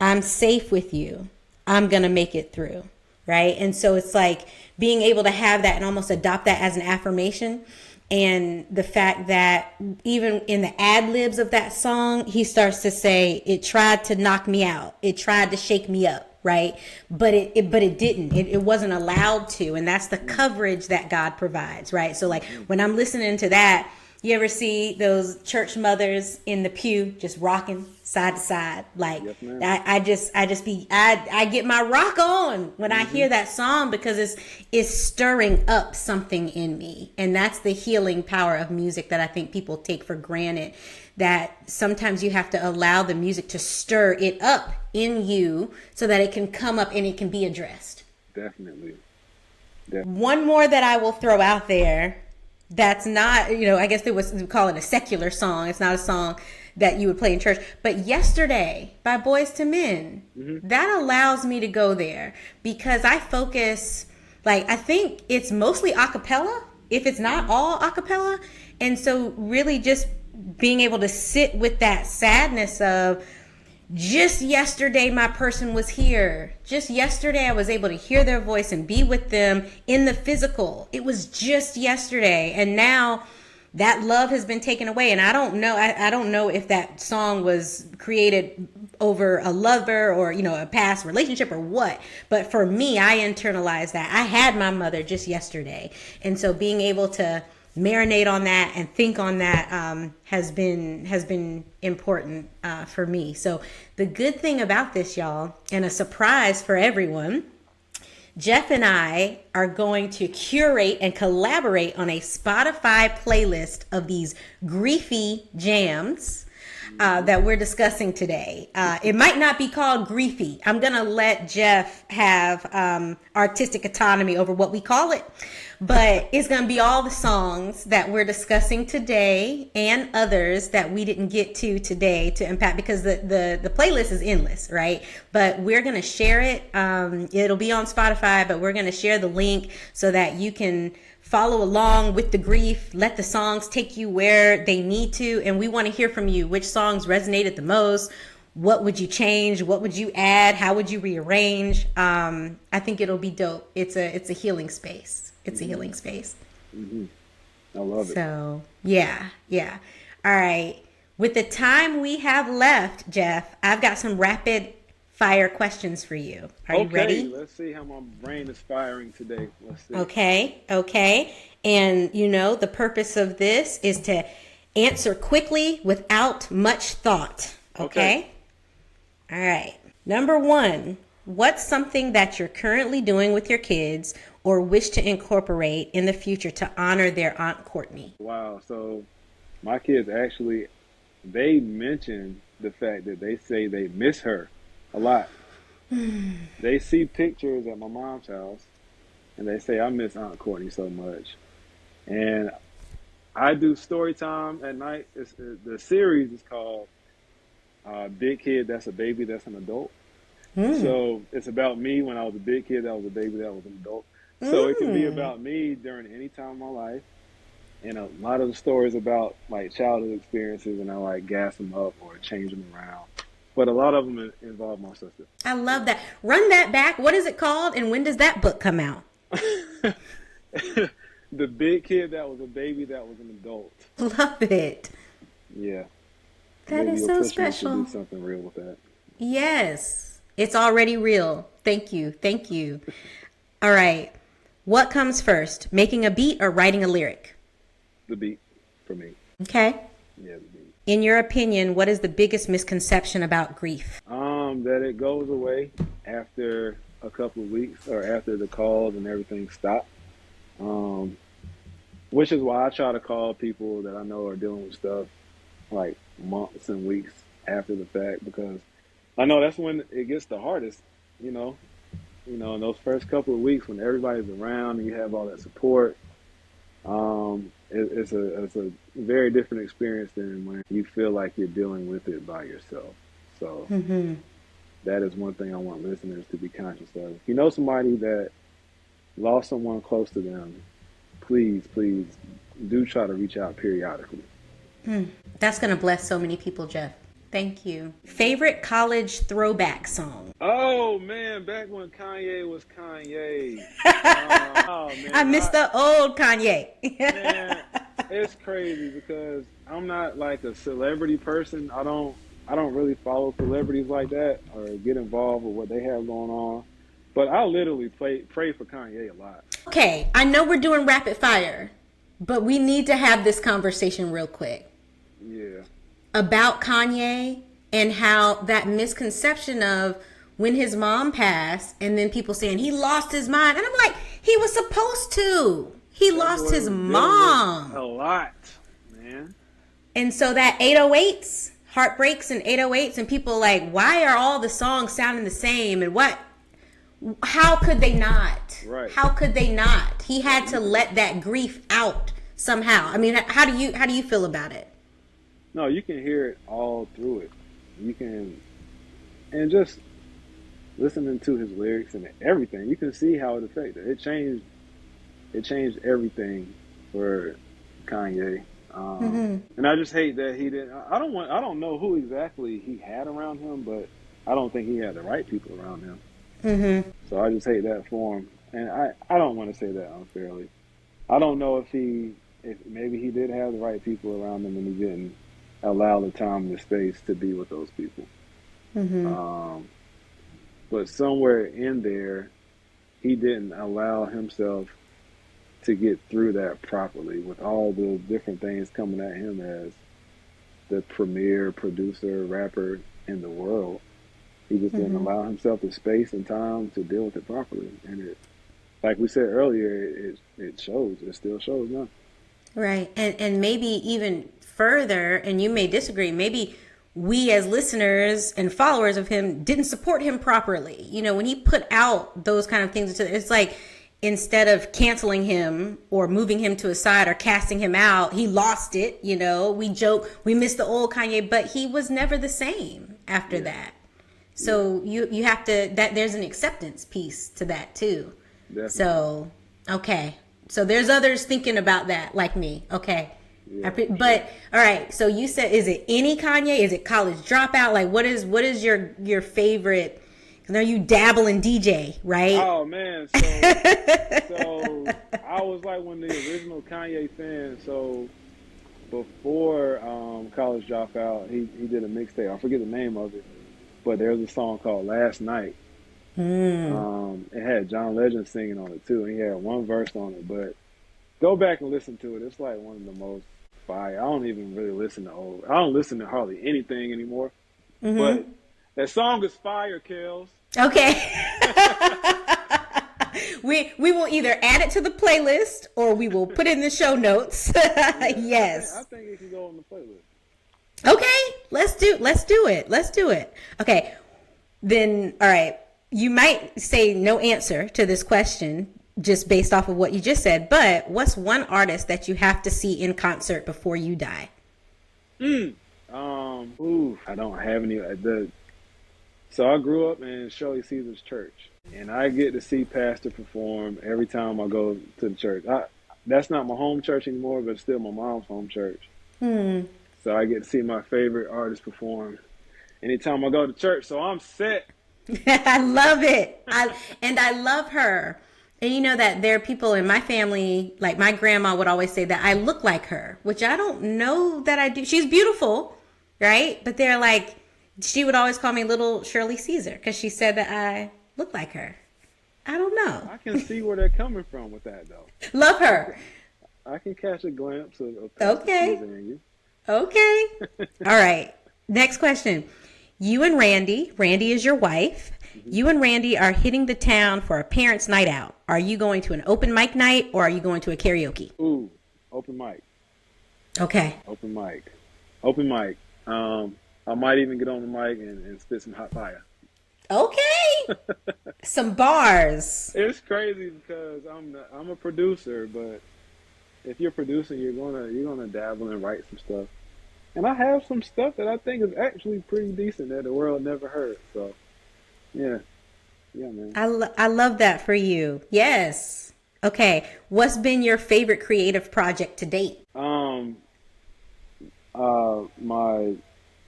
I'm safe with you. I'm going to make it through. Right. And so it's like being able to have that and almost adopt that as an affirmation. And the fact that even in the ad libs of that song, he starts to say, it tried to knock me out. It tried to shake me up. Right. But it didn't. It wasn't allowed to. And that's the coverage that God provides. Right. So like when I'm listening to that, you ever see those church mothers in the pew just rocking side to side? Like, yes, I get my rock on when I hear that song, because it's stirring up something in me. And that's the healing power of music that I think people take for granted, that sometimes you have to allow the music to stir it up in you so that it can come up and it can be addressed. Definitely. One more that I will throw out there. That's not, I guess we call it a secular song. It's not a song that you would play in church. But Yesterday by Boys to Men, that allows me to go there, because I focus, I think it's mostly a cappella, if it's not all a cappella. And so really just being able to sit with that sadness of, just yesterday, my person was here. Just yesterday, I was able to hear their voice and be with them in the physical. It was just yesterday. And now that love has been taken away. And I don't know. I don't know if that song was created over a lover or, a past relationship or what. But for me, I internalized that. I had my mother just yesterday. And so being able to marinate on that and think on that has been important for me. So the good thing about this, y'all, and a surprise for everyone, Jeff and I are going to curate and collaborate on a Spotify playlist of these griefy jams that we're discussing today. It might not be called griefy. I'm going to let Jeff have artistic autonomy over what we call it. But it's going to be all the songs that we're discussing today and others that we didn't get to today to impact, because the playlist is endless, right? But we're going to share it. It'll be on Spotify, but we're going to share the link so that you can follow along with the grief. Let the songs take you where they need to. And we want to hear from you. Which songs resonated the most? What would you change? What would you add? How would you rearrange? I think it'll be dope. It's a healing space. It's a healing space. Mm-hmm. I love it. So, yeah. All right. With the time we have left, Jeff, I've got some rapid fire questions for you. Are you ready? Let's see how my brain is firing today. Let's see. Okay. And, the purpose of this is to answer quickly without much thought. Okay? All right. Number 1, what's something that you're currently doing with your kids or wish to incorporate in the future to honor their Aunt Courtney? Wow. So my kids actually, they mention the fact that they say they miss her a lot. They see pictures at my mom's house and they say, I miss Aunt Courtney so much. And I do story time at night. The series is called Big Kid That's a Baby That's an Adult. So it's about me when I was a big kid that was a baby that was an adult. So it can be about me during any time of my life. And a lot of the stories about childhood experiences, and I gas them up or change them around. But a lot of them involve my sister. I love that. Run that back. What is it called? And when does that book come out? The Big Kid That Was a Baby That Was an Adult. Love it. Yeah. That is so special. Do something real with that. Yes. It's already real. Thank you. All right. What comes first, making a beat or writing a lyric? The beat for me. Okay. Yeah, the beat. in your opinion, what is the biggest misconception about grief? That it goes away after a couple of weeks or after the calls and everything stop. Which is why I try to call people that I know are dealing with stuff like months and weeks after the fact, because I know that's when it gets the hardest, you know. In those first couple of weeks when everybody's around and you have all that support, it's a very different experience than when you feel like you're dealing with it by yourself. So that is one thing I want listeners to be conscious of. If you know somebody that lost someone close to them, please do try to reach out periodically. That's going to bless so many people, Jeff. Thank you. Favorite college throwback song? Oh man, back when Kanye was Kanye. Man, I miss the old Kanye. Man, it's crazy because I'm not like a celebrity person. I don't really follow celebrities like that or get involved with what they have going on. But I literally pray for Kanye a lot. Okay, I know we're doing rapid fire, but we need to have this conversation real quick. Yeah. About Kanye and how that misconception of when his mom passed and then people saying he lost his mind. And I'm like, he was supposed to. He lost his mom. A lot, man. And so that 808s, heartbreaks and 808s, and people like, why are all the songs sounding the same? And how could they not? Right. How could they not? He had to let that grief out somehow. I mean, how do you feel about it? No, you can hear it all through it. You can, and just listening to his lyrics and everything, you can see how it affected. It changed everything for Kanye. And I just hate that he didn't. I don't know who exactly he had around him, but I don't think he had the right people around him. So I just hate that for him. And I don't want to say that unfairly. I don't know if maybe he did have the right people around him and he didn't allow the time and the space to be with those people. But somewhere in there, he didn't allow himself to get through that properly with all the different things coming at him as the premier producer, rapper in the world. He just didn't allow himself the space and time to deal with it properly. And it, like we said earlier, it shows. It still shows now. Right. And maybe even further, and you may disagree, maybe we as listeners and followers of him didn't support him properly. When he put out those kind of things, it's like instead of canceling him or moving him to a side or casting him out, he lost it. We joke, we miss the old Kanye, but he was never the same after that. So you have to, there's an acceptance piece to that too. Definitely. So, okay. So there's others thinking about that like me. Okay. Yeah. But all right. So you said, is it any Kanye? Is it College Dropout? Like what is your favorite? Because now you dabble in DJ, right? Oh man. So I was like one of the original Kanye fans. So before College Dropout, he did a mixtape. I forget the name of it, but there's a song called Last Night. It had John Legend singing on it too, and he had one verse on it. But go back and listen to it. It's like one of the most fire. I don't even really listen to I don't listen to hardly anything anymore. But that song is fire, Kels. Okay. We will either add it to the playlist or we will put it in the show notes. Yes. I think it can go on the playlist. Okay, let's do it. Okay, then, all right. You might say no answer to this question just based off of what you just said, but what's one artist that you have to see in concert before you die? I don't have any. So I grew up in Shirley Caesar's church, and I get to see Pastor perform every time I go to the church. That's not my home church anymore, but it's still my mom's home church. So I get to see my favorite artist perform anytime I go to church. So I'm set. I love it. I love her. And you know that there are people in my family, like my grandma would always say that I look like her, which I don't know that I do. She's beautiful, right? But they're like, she would always call me little Shirley Caesar because she said that I look like her. I don't know. I can see where they're coming from with that, though. Love her. I can catch a glimpse of Okay. Caesar in you. Okay. All right. Next question. You and Randy is your wife. You and Randy are hitting the town for a parents' night out. Are you going to an open mic night or are you going to a karaoke? Ooh, open mic. Okay. Open mic. Open mic. I might even get on the mic and spit some hot fire. Okay. Some bars. It's crazy because I'm a producer, but if you're producing, you're gonna dabble and write some stuff. And I have some stuff that I think is actually pretty decent that the world never heard. So, yeah, man. I love that for you. Yes. Okay. What's been your favorite creative project to date?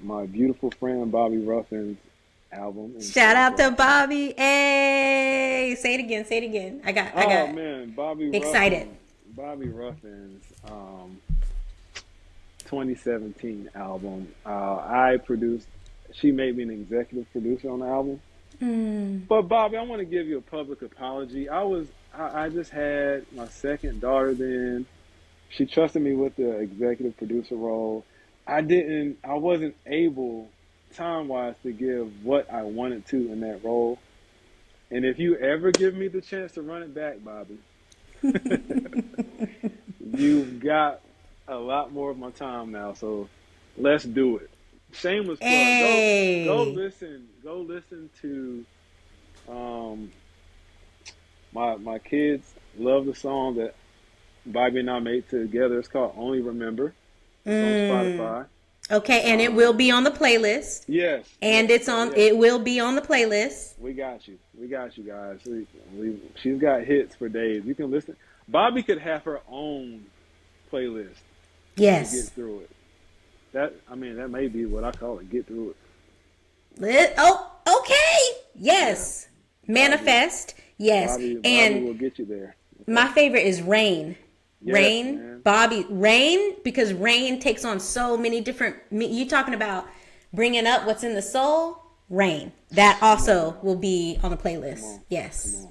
My beautiful friend Bobby Ruffin's album. Shout out to Bobby. Hey, say it again. Say it again. I got man, Bobby excited. Bobby Ruffin's 2017 album. I produced. She made me an executive producer on the album. But Bobby, I want to give you a public apology. I just had my second daughter then. She trusted me with the executive producer role. I wasn't able time-wise to give what I wanted to in that role. And if you ever give me the chance to run it back, Bobby, you've got a lot more of my time now, so let's do it. Shameless plug. Hey. Go listen to my kids love the song that Bobby and I made together. It's called Only Remember. It's on Spotify. Okay, and it will be on the playlist. Yes. And yes, it will be on the playlist. We got you guys. She's got hits for days. You can listen. Bobby could have her own playlist. Yes. To get through it. That may be what I call it. Get through it. Okay. Yes. Bobby, manifest. Yes. Bobby will get you there. Okay. My favorite is Rain. Yes, Rain. Man. Bobby. Rain, because Rain takes on so many different. You talking about bringing up what's in the soul? Rain. That also will be on the playlist. Yes.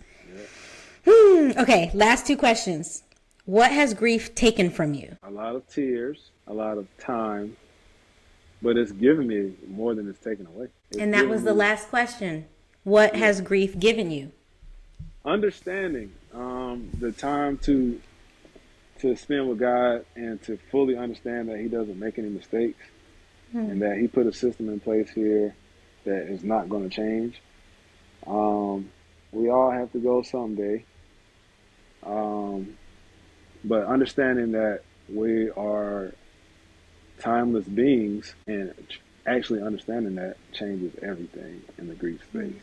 Yep. Okay. Last two questions. What has grief taken from you? A lot of tears, a lot of time, but it's given me more than it's taken away. And that was the last question. What has grief given you? Understanding, the time to spend with God and to fully understand that He doesn't make any mistakes and that He put a system in place here that is not going to change. We all have to go someday. But understanding that we are timeless beings and actually understanding that changes everything in the grief space.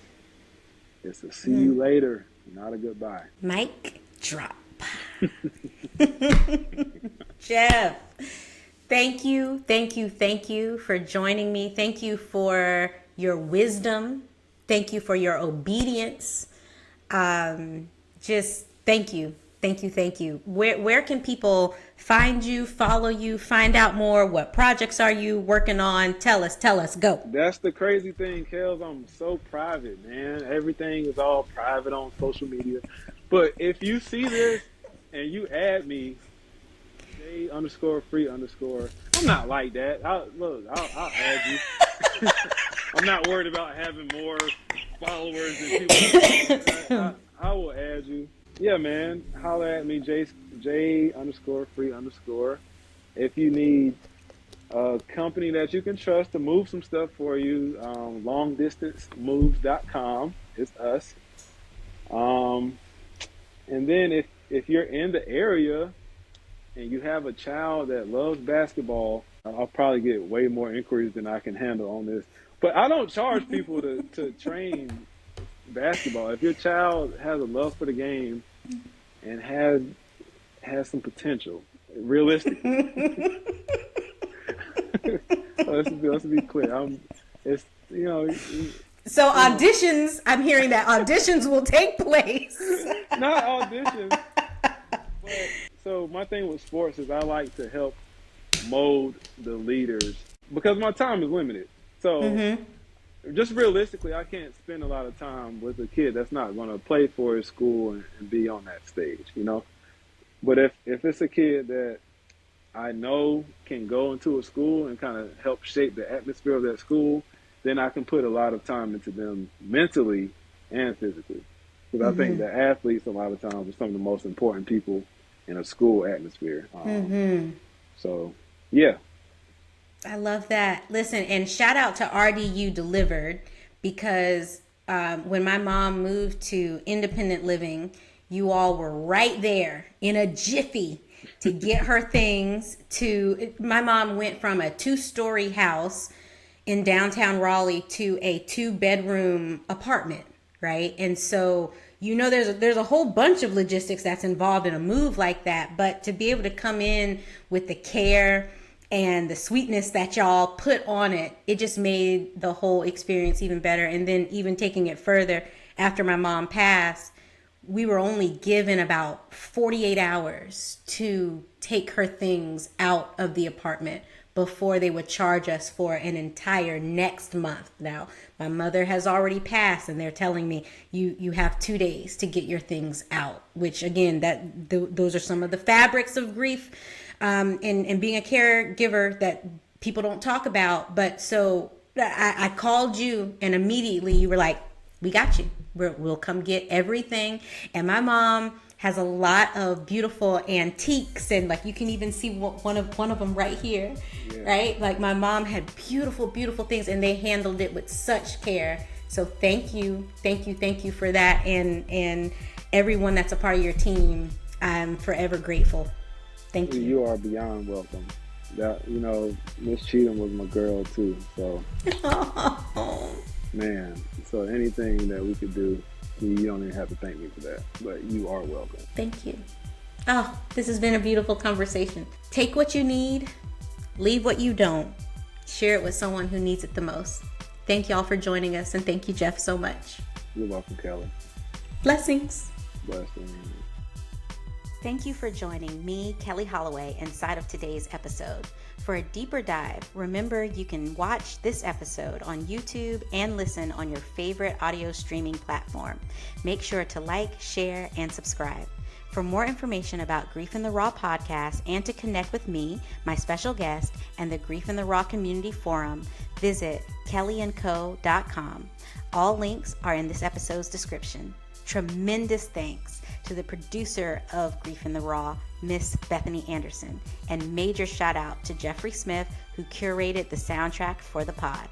It's a see you later, not a goodbye. Mic drop. Jeff, thank you for joining me. Thank you for your wisdom. Thank you for your obedience. Just thank you. Thank you. Where can people find you, follow you, find out more? What projects are you working on? Tell us, go. That's the crazy thing, Kels. I'm so private, man. Everything is all private on social media. But if you see this and you add me, J_free_, I'm not like that. I'll add you. I'm not worried about having more followers than people. I will add you. Yeah, man. Holler at me, J_free_. If you need a company that you can trust to move some stuff for you, longdistancemoves.com. It's us. And then if you're in the area and you have a child that loves basketball, I'll probably get way more inquiries than I can handle on this. But I don't charge people to train basketball. If your child has a love for the game and has some potential, realistically. let's be clear. So auditions, I'm hearing that auditions will take place. Not auditions. So my thing with sports is I like to help mold the leaders because my time is limited. So just realistically, I can't spend a lot of time with a kid that's not going to play for his school and be on that stage, you know. But if it's a kid that I know can go into a school and kind of help shape the atmosphere of that school, then I can put a lot of time into them mentally and physically. Because I think the athletes a lot of times are some of the most important people in a school atmosphere. So, yeah. I love that. Listen, and shout out to RDU Delivered, because when my mom moved to independent living, you all were right there in a jiffy to get her things to. My mom went from a 2-story house in downtown Raleigh to a 2-bedroom apartment, right? And so, there's a whole bunch of logistics that's involved in a move like that, but to be able to come in with the care and the sweetness that y'all put on it, it just made the whole experience even better. And then even taking it further, after my mom passed, we were only given about 48 hours to take her things out of the apartment before they would charge us for an entire next month. Now, my mother has already passed, and they're telling me you have 2 days to get your things out, which again, those are some of the fabrics of grief, and being a caregiver that people don't talk about. But so I called you, and immediately you were like, we got you. We'll come get everything. And my mom has a lot of beautiful antiques, and like you can even see one of them right here, right? Like my mom had beautiful things, and they handled it with such care. So thank you for that, and everyone that's a part of your team. I'm forever grateful. Thank you. You are beyond welcome. That Miss Cheatham was my girl too. So man, so anything that we could do, you don't even have to thank me for that, but you are welcome. Thank you. Oh, this has been a beautiful conversation. Take what you need, leave what you don't. Share it with someone who needs it the most. Thank y'all for joining us, and thank you, Jeff, so much. You're welcome, Kelly. Blessings. Blessings. Thank you for joining me, Kelly Holloway, inside of today's episode. For a deeper dive, remember you can watch this episode on YouTube and listen on your favorite audio streaming platform. Make sure to like, share, and subscribe. For more information about Grief in the Raw podcast and to connect with me, my special guest, and the Grief in the Raw community forum, visit kellyandco.com. All links are in this episode's description. Tremendous thanks to the producer of Grief in the Raw, Miss Bethany Anderson, and major shout out to Jeffrey Smith, who curated the soundtrack for the pod.